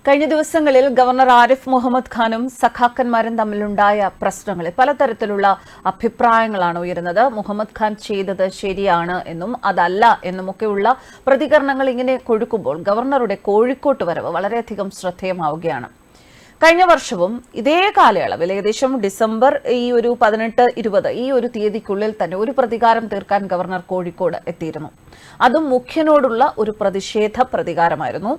കഴിഞ്ഞ ദിവസങ്ങളിൽ ഗവർണർ ആരിഫ് മുഹമ്മദ് ഖാനും സഖാക്കന്മാരും തമ്മിലുണ്ടായ പ്രശ്നങ്ങളിൽ പലതരത്തിലുള്ള അഭിപ്രായങ്ങളാണ് ഉയരുന്നത്. മുഹമ്മദ് ഖാൻ ചെയ്തത് ശരിയാണ് എന്നും അതല്ല എന്നുമൊക്കെയുള്ള പ്രതികരണങ്ങൾ ഇങ്ങനെ കൊഴുക്കുമ്പോൾ ഗവർണറുടെ കോഴിക്കോട്ട് വരവ് വളരെയധികം ശ്രദ്ധേയമാവുകയാണ്. കഴിഞ്ഞ വർഷവും ഇതേ കാലയളവിൽ ഏകദേശം ഡിസംബർ 18-20 ഈ ഒരു തീയതിക്കുള്ളിൽ തന്നെ ഒരു പ്രതികാരം തീർക്കാൻ ഗവർണർ കോഴിക്കോട് എത്തിയിരുന്നു. അതും മുഖ്യനോടുള്ള ഒരു പ്രതിഷേധ പ്രതികാരമായിരുന്നു.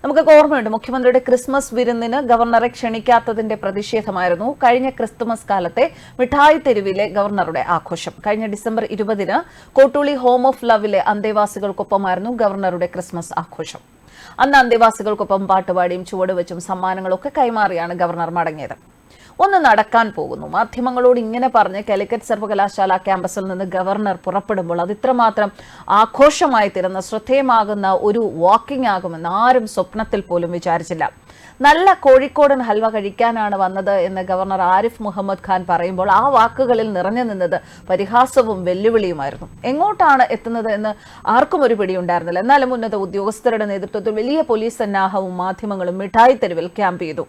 നമുക്കൊക്കെ ഓർമ്മയുണ്ട്, മുഖ്യമന്ത്രിയുടെ ക്രിസ്മസ് വിരുന്നിന് ഗവർണറെ ക്ഷണിക്കാത്തതിന്റെ പ്രതിഷേധമായിരുന്നു കഴിഞ്ഞ ക്രിസ്തുമസ് കാലത്തെ മിഠായി തെരുവിലെ ഗവർണറുടെ ആഘോഷം. കഴിഞ്ഞ ഡിസംബർ 20 കോട്ടൂളി ഹോം ഓഫ് ലവിലെ അന്തേവാസികൾക്കൊപ്പമായിരുന്നു ഗവർണറുടെ ക്രിസ്മസ് ആഘോഷം. അന്ന് അന്തേവാസികൾക്കൊപ്പം പാട്ടുപാടിയും ചുവടുവെച്ചും സമ്മാനങ്ങളൊക്കെ കൈമാറിയാണ് ഗവർണർ മടങ്ങിയത്. ഒന്ന് നടക്കാൻ പോകുന്നു, മാധ്യമങ്ങളോട് ഇങ്ങനെ പറഞ്ഞ് കാലിക്കറ്റ് സർവകലാശാല ക്യാമ്പസിൽ നിന്ന് ഗവർണർ പുറപ്പെടുമ്പോൾ അത് ഇത്രമാത്രം ആഘോഷമായി തീരുന്ന ശ്രദ്ധേയമാകുന്ന ഒരു വാക്കിംഗ് ആകുമെന്ന് ആരും സ്വപ്നത്തിൽ പോലും വിചാരിച്ചില്ല. നല്ല കോഴിക്കോടൻ ഹൽവ കഴിക്കാനാണ് വന്നത് എന്ന് ഗവർണർ ആരിഫ് മുഹമ്മദ് ഖാൻ പറയുമ്പോൾ ആ വാക്കുകളിൽ നിറഞ്ഞു നിന്നത് പരിഹാസവും വെല്ലുവിളിയുമായിരുന്നു. എങ്ങോട്ടാണ് എത്തുന്നത് എന്ന് ആർക്കും ഒരു പിടിയുണ്ടായിരുന്നില്ല. എന്നാലും ഉന്നത ഉദ്യോഗസ്ഥരുടെ നേതൃത്വത്തിൽ വലിയ പോലീസ് സന്നാഹവും മാധ്യമങ്ങളും മിഠായി തെരുവിൽ ക്യാമ്പ് ചെയ്തു.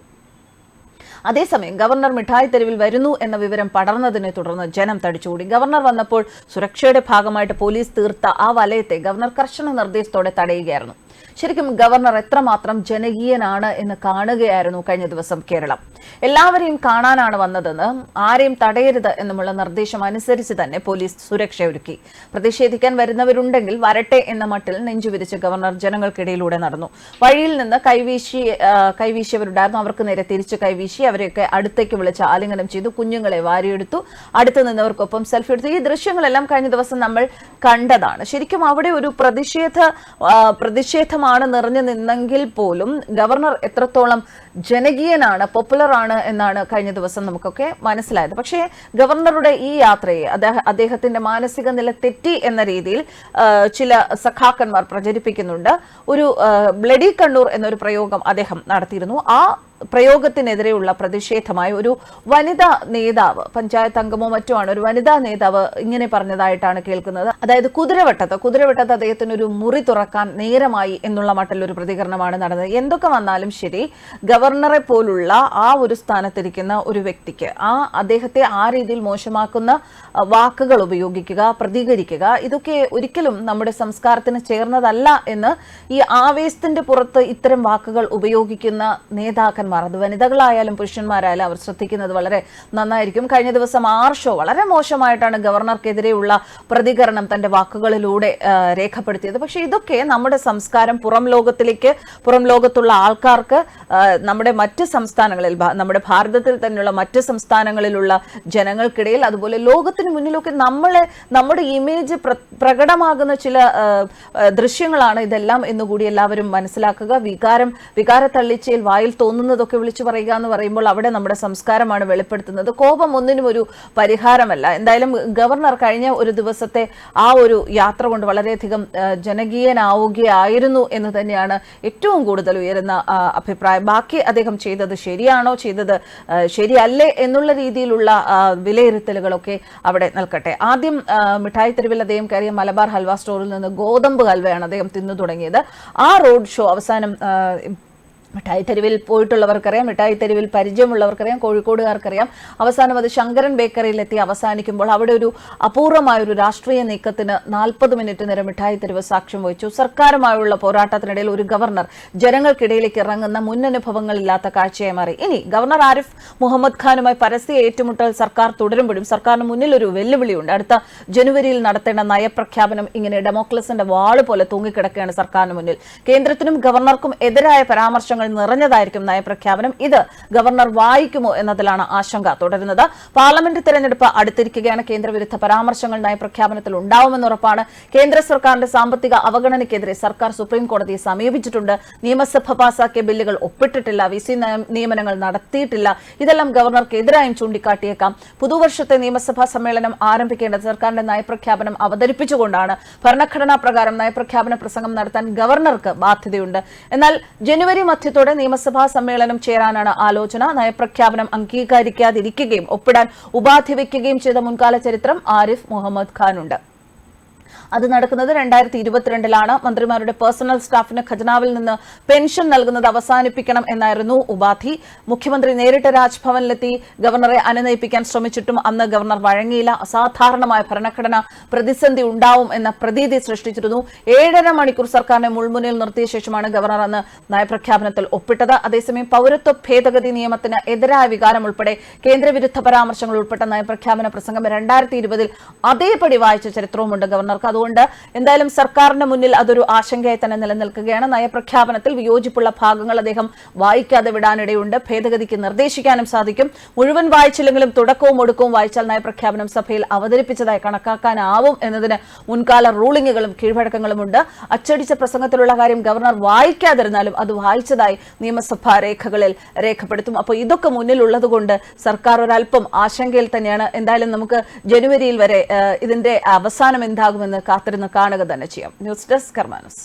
അതേസമയം ഗവർണർ മിഠായി തെരുവിൽ വരുന്നു എന്ന വിവരം പടർന്നതിനെ തുടർന്ന് ജനം തടിച്ചുകൂടി. ഗവർണർ വന്നപ്പോൾ സുരക്ഷയുടെ ഭാഗമായിട്ട് പോലീസ് തീർത്ത ആ വലയത്തെ ഗവർണർ കർശന നിർദ്ദേശത്തോടെ തടയുകയായിരുന്നു. ശരിക്കും ഗവർണർ എത്രമാത്രം ജനകീയനാണ് എന്ന് കാണുകയായിരുന്നു കഴിഞ്ഞ ദിവസം കേരളം. എല്ലാവരെയും കാണാനാണ് വന്നതെന്ന്, ആരെയും തടയരുത് എന്നുമുള്ള നിർദ്ദേശം അനുസരിച്ച് തന്നെ പോലീസ് സുരക്ഷയൊരുക്കി. പ്രതിഷേധിക്കാൻ വരുന്നവരുണ്ടെങ്കിൽ വരട്ടെ എന്ന മട്ടിൽ നെഞ്ചുവിരിച്ച് ഗവർണർ ജനങ്ങൾക്കിടയിലൂടെ നടന്നു. വഴിയിൽ നിന്ന് കൈവീശിയവരുണ്ടായിരുന്നു. അവർക്ക് നേരെ തിരിച്ചു കൈവീശി അവരെയൊക്കെ അടുത്തേക്ക് വിളിച്ച് ആലിംഗനം ചെയ്തു. കുഞ്ഞുങ്ങളെ വാരിയെടുത്തു. അടുത്ത് നിന്നവർക്കൊപ്പം സെൽഫി എടുത്തു. ഈ ദൃശ്യങ്ങളെല്ലാം കഴിഞ്ഞ ദിവസം നമ്മൾ കണ്ടതാണ്. ശരിക്കും അവിടെ ഒരു പ്രതിഷേധമാണ് നിറഞ്ഞു നിന്നെങ്കിൽ പോലും ഗവർണർ എത്രത്തോളം ജനകീയനാണ്, പോപ്പുലർ ആണ് എന്നാണ് കഴിഞ്ഞ ദിവസം നമുക്കൊക്കെ മനസ്സിലായത്. പക്ഷേ ഗവർണറുടെ ഈ യാത്രയെ അദ്ദേഹത്തിന്റെ മാനസിക നില തെറ്റി എന്ന രീതിയിൽ ചില സഖാക്കന്മാർ പ്രചരിപ്പിക്കുന്നുണ്ട്. ഒരു ബ്ലഡി കണ്ണൂർ എന്നൊരു പ്രയോഗം അദ്ദേഹം നടത്തിയിരുന്നു. ആ പ്രയോഗത്തിനെതിരെയുള്ള പ്രതിഷേധമായി ഒരു വനിതാ നേതാവ്, പഞ്ചായത്ത് അംഗമോ മറ്റോ ആണ്, ഒരു വനിതാ നേതാവ് ഇങ്ങനെ പറഞ്ഞതായിട്ടാണ് കേൾക്കുന്നത്. അതായത് കുതിരവട്ടത്ത് അദ്ദേഹത്തിന് ഒരു മുറി തുറക്കാൻ നേരമായി എന്നുള്ള മട്ടിലൊരു പ്രതികരണമാണ് നടന്നത്. എന്തൊക്കെ വന്നാലും ശരി, ഗവർണറെ പോലുള്ള ആ ഒരു സ്ഥാനത്തിരിക്കുന്ന ഒരു വ്യക്തിക്ക് അദ്ദേഹത്തെ ആ രീതിയിൽ മോശമാക്കുന്ന വാക്കുകൾ ഉപയോഗിക്കുക, പ്രതികരിക്കുക, ഇതൊക്കെ ഒരിക്കലും നമ്മുടെ സംസ്കാരത്തിന് ചേർന്നതല്ല എന്ന് ഈ ആവേശത്തിന്റെ പുറത്ത് ഇത്തരം വാക്കുകൾ ഉപയോഗിക്കുന്ന നേതാക്കന്മാർ, അത് വനിതകളായാലും പുരുഷന്മാരായാലും, അവർ ശ്രദ്ധിക്കുന്നത് വളരെ നന്നായിരിക്കും. കഴിഞ്ഞ ദിവസം ഷോ വളരെ മോശമായിട്ടാണ് ഗവർണർക്കെതിരെയുള്ള പ്രതികരണം തന്റെ വാക്കുകളിലൂടെ രേഖപ്പെടുത്തിയത്. പക്ഷെ ഇതൊക്കെ നമ്മുടെ സംസ്കാരം പുറം ലോകത്തുള്ള ആൾക്കാർക്ക്, നമ്മുടെ മറ്റ് സംസ്ഥാനങ്ങളിൽ, നമ്മുടെ ഭാരതത്തിൽ തന്നെയുള്ള മറ്റ് സംസ്ഥാനങ്ങളിലുള്ള ജനങ്ങൾക്കിടയിൽ, അതുപോലെ ലോകത്തിന് മുന്നിലൊക്കെ നമ്മുടെ ഇമേജ് പ്രകടമാകുന്ന ചില ദൃശ്യങ്ങളാണ് ഇതെല്ലാം എന്നുകൂടി എല്ലാവരും മനസ്സിലാക്കുക. വികാര തള്ളിച്ചയിൽ വായിൽ തോന്നുന്നതൊക്കെ വിളിച്ചു പറയുക എന്ന് പറയുമ്പോൾ അവിടെ നമ്മുടെ സംസ്കാരമാണ് വെളിപ്പെടുത്തുന്നത്. കോപം ഒന്നിനും ഒരു പരിഹാരമല്ല. എന്തായാലും ഗവർണർ കഴിഞ്ഞ ഒരു ദിവസത്തെ ആ ഒരു യാത്ര കൊണ്ട് വളരെയധികം ജനകീയനാവുകയായിരുന്നു എന്ന് തന്നെയാണ് ഏറ്റവും കൂടുതൽ ഉയരുന്ന അഭിപ്രായം. ബാക്കി അദ്ദേഹം ചെയ്തത് ശരിയാണോ, ചെയ്തത് ശരിയല്ലേ എന്നുള്ള രീതിയിലുള്ള വിലയിരുത്തലുകളൊക്കെ അവിടെ നിൽക്കട്ടെ. ആദ്യം മിഠായി തെരുവിൽ അദ്ദേഹം കയറിയ മലബാർ ഹൽവ സ്റ്റോറിൽ നിന്ന് ഗോതമ്പ് ഹൽവയാണ് അദ്ദേഹം തിന്നു തുടങ്ങിയത്. ആ റോഡ് ഷോ അവസാനം മിഠായി തെരുവിൽ പോയിട്ടുള്ളവർക്കറിയാം, മിഠായി തെരുവിൽ പരിചയമുള്ളവർക്കറിയാം, കോഴിക്കോടുകാർക്കറിയാം. അവസാനം അത് ശങ്കരൻ ബേക്കറിയിലെത്തി അവസാനിക്കുമ്പോൾ അവിടെ ഒരു അപൂർവമായൊരു രാഷ്ട്രീയ നീക്കത്തിന് 40 മിനിറ്റ് നേരം മിഠായി തെരുവ് സാക്ഷ്യം വഹിച്ചു. സർക്കാരുമായുള്ള പോരാട്ടത്തിനിടയിൽ ഒരു ഗവർണർ ജനങ്ങൾക്കിടയിലേക്ക് ഇറങ്ങുന്ന മുന്നനുഭവങ്ങളില്ലാത്ത കാഴ്ചയായി മാറി. ഇനി ഗവർണർ ആരിഫ് മുഹമ്മദ് ഖാനുമായി പരസ്യ ഏറ്റുമുട്ടൽ സർക്കാർ തുടരുമ്പോഴും സർക്കാരിന് മുന്നിൽ ഒരു വെല്ലുവിളിയുണ്ട്. അടുത്ത ജനുവരിയിൽ നടത്തേണ്ട നയപ്രഖ്യാപനം ഇങ്ങനെ ഡെമോക്രസിന്റെ വാള് പോലെ തൂങ്ങിക്കിടക്കുകയാണ് സർക്കാരിന് മുന്നിൽ. കേന്ദ്രത്തിനും ഗവർണർക്കും എതിരായ പരാമർശങ്ങൾ നിറഞ്ഞതായിരിക്കും നയപ്രഖ്യാപനം. ഇത് ഗവർണർ വായിക്കുമോ എന്നതിലാണ് ആശങ്ക തുടരുന്നത്. പാർലമെന്റ് തെരഞ്ഞെടുപ്പ് അടുത്തിരിക്കുകയാണ്. കേന്ദ്രവിരുദ്ധ പരാമർശങ്ങൾ നയപ്രഖ്യാപനത്തിൽ ഉണ്ടാവുമെന്ന് ഉറപ്പാണ്. കേന്ദ്ര സർക്കാരിന്റെ സാമ്പത്തിക അവഗണനയ്ക്കെതിരെ സർക്കാർ സുപ്രീം കോടതിയെ സമീപിച്ചിട്ടുണ്ട്. നിയമസഭ പാസാക്കിയ ബില്ലുകൾ ഒപ്പിട്ടിട്ടില്ല, വിസി നിയമനങ്ങൾ നടത്തിയിട്ടില്ല. ഇതെല്ലാം ഗവർണർക്കെതിരായും ചൂണ്ടിക്കാട്ടിയേക്കാം. പുതുവർഷത്തെ നിയമസഭാ സമ്മേളനം ആരംഭിക്കേണ്ടത് സർക്കാരിന്റെ നയപ്രഖ്യാപനം അവതരിപ്പിച്ചുകൊണ്ടാണ്. ഭരണഘടനാ പ്രകാരം നയപ്രഖ്യാപന പ്രസംഗം നടത്താൻ ഗവർണർക്ക് ബാധ്യതയുണ്ട്. എന്നാൽ ജനുവരി മധ്യത്തോടെ നിയമസഭാ സമ്മേളനം ചേരാനാണ് ആലോചന. നയപ്രഖ്യാപനം അംഗീകരിക്കാതിരിക്കുകയും ഒപ്പിടാൻ ഉപാധി വയ്ക്കുകയും ചെയ്ത മുൻകാല ചരിത്രം ആരിഫ് മുഹമ്മദ് ഖാനുണ്ട്. അത് നടക്കുന്നത് 2022-ലാണ്. മന്ത്രിമാരുടെ പേഴ്സണൽ സ്റ്റാഫിന് ഖജനാവിൽ നിന്ന് പെൻഷൻ നൽകുന്നത് അവസാനിപ്പിക്കണം എന്നായിരുന്നു ഉപാധി. മുഖ്യമന്ത്രി നേരിട്ട് രാജ്ഭവനിലെത്തി ഗവർണറെ അനുനയിപ്പിക്കാൻ ശ്രമിച്ചിട്ടും അന്ന് ഗവർണർ വഴങ്ങിയില്ല. അസാധാരണമായ ഭരണഘടന പ്രതിസന്ധി ഉണ്ടാവും എന്ന പ്രതീതി സൃഷ്ടിച്ചിരുന്നു. 7.5 മണിക്കൂർ സർക്കാരിനെ മുൾമുനയിൽ നിർത്തിയ ശേഷമാണ് ഗവർണർ അന്ന് നയപ്രഖ്യാപനത്തിൽ ഒപ്പിട്ടത്. അതേസമയം പൌരത്വ ഭേദഗതി നിയമത്തിന് എതിരായ വികാരം ഉൾപ്പെടെ കേന്ദ്രവിരുദ്ധ പരാമർശങ്ങൾ ഉൾപ്പെട്ട നയപ്രഖ്യാപന പ്രസംഗം 2020-ൽ അതേപടി വായിച്ച ചരിത്രവുമുണ്ട് ഗവർണർക്ക്. അതുകൊണ്ട് എന്തായാലും സർക്കാരിന്റെ മുന്നിൽ അതൊരു ആശങ്കയായി തന്നെ നിലനിൽക്കുകയാണ്. നയപ്രഖ്യാപനത്തിൽ വിയോജിപ്പുള്ള ഭാഗങ്ങൾ അദ്ദേഹം വായിക്കാതെ വിടാനിടയുണ്ട്. ഭേദഗതിക്ക് നിർദ്ദേശിക്കാനും സാധിക്കും. മുഴുവൻ വായിച്ചില്ലെങ്കിലും തുടക്കവും ഒടുക്കവും വായിച്ചാൽ നയപ്രഖ്യാപനം സഭയിൽ അവതരിപ്പിച്ചതായി കണക്കാക്കാനാവും എന്നതിന് മുൻകാല റൂളിംഗുകളും കീഴ്വഴക്കങ്ങളുമുണ്ട്. അച്ചടിച്ച പ്രസംഗത്തിലുള്ള കാര്യം ഗവർണർ വായിക്കാതിരുന്നാലും അത് വായിച്ചതായി നിയമസഭാ രേഖകളിൽ രേഖപ്പെടുത്തും. അപ്പോൾ ഇതൊക്കെ മുന്നിലുള്ളതുകൊണ്ട് സർക്കാർ ഒരല്പം ആശങ്കയിൽ തന്നെയാണ്. എന്തായാലും നമുക്ക് ജനുവരിയിൽ വരെ ഇതിന്റെ അവസാനം എന്താകുമെന്ന് കാത്തിരുന്ന് കാണുക തന്നെ ചെയ്യാം. News desk കർമാനസ്.